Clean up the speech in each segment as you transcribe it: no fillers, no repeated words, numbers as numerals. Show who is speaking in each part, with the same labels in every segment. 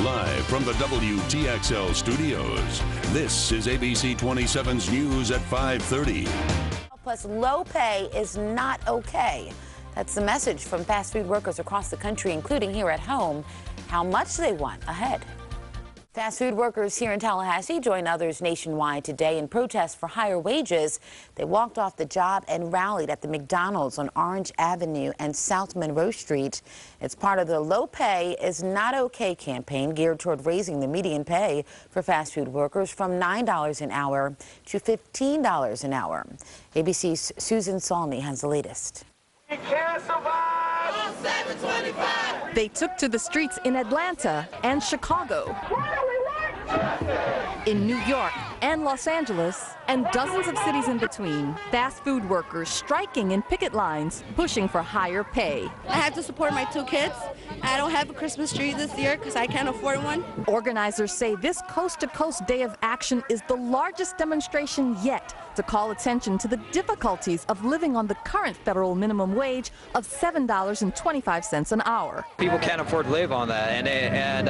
Speaker 1: Live from the WTXL studios, this is ABC 27's News at 5:30.
Speaker 2: Plus, low pay is not okay. That's the message from fast food workers across the country, including here at home. How much they want ahead. Fast food workers here in Tallahassee join others nationwide today in protest for higher wages. They walked off the job and rallied at the McDonald's on Orange Avenue and South Monroe Street. It's part of the Low Pay is Not Okay campaign geared toward raising the median pay for fast food workers from $9 an hour to $15 an hour. ABC's Susan Salney has the latest.
Speaker 3: We can't survive on $7.25.
Speaker 4: They took to the streets in Atlanta and Chicago, in New York and Los Angeles, and dozens of cities in between. Fast food workers striking in picket lines, pushing for higher pay.
Speaker 5: I have to support my 2 kids. I don't have a Christmas tree this year because I can't afford one.
Speaker 4: Organizers say this coast-to-coast day of action is the largest demonstration yet to call attention to the difficulties of living on the current federal minimum wage of $7.25 an hour.
Speaker 6: People can't afford to live on that, and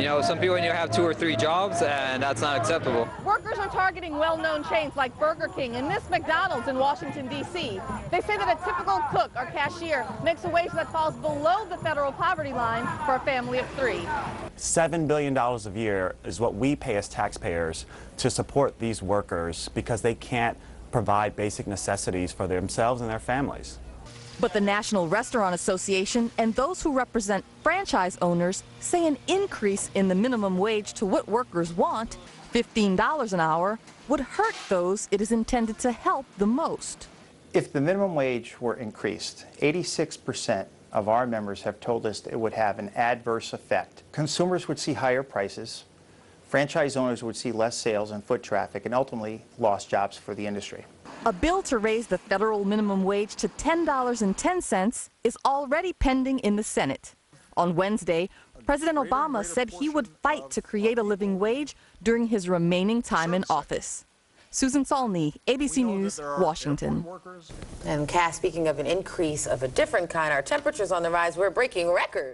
Speaker 6: you know, some people have 2 or 3 jobs, and that's not acceptable.
Speaker 7: Workers are targeting well-known chains like Burger King and this McDonald's in Washington, D.C. They say that a typical cook or cashier makes a wage that falls below the federal poverty line for a family of 3.
Speaker 8: $7 billion a year is what we pay as taxpayers to support these workers because they can't provide basic necessities for themselves and their families.
Speaker 4: But the National Restaurant Association and those who represent franchise owners say an increase in the minimum wage to what workers want, $15 an hour, would hurt those it is intended to help the most.
Speaker 9: If the minimum wage were increased, 86% of our members have told us it would have an adverse effect. Consumers would see higher prices, franchise owners would see less sales and foot traffic, and ultimately lost jobs for the industry.
Speaker 4: A bill to raise the federal minimum wage to $10.10 is already pending in the Senate. On Wednesday, President Obama said he would fight to create a living wage during his remaining time in office. Susan Salney, ABC News, Washington.
Speaker 2: And Cass, speaking of an increase of a different kind, our temperatures on the rise, we're breaking records.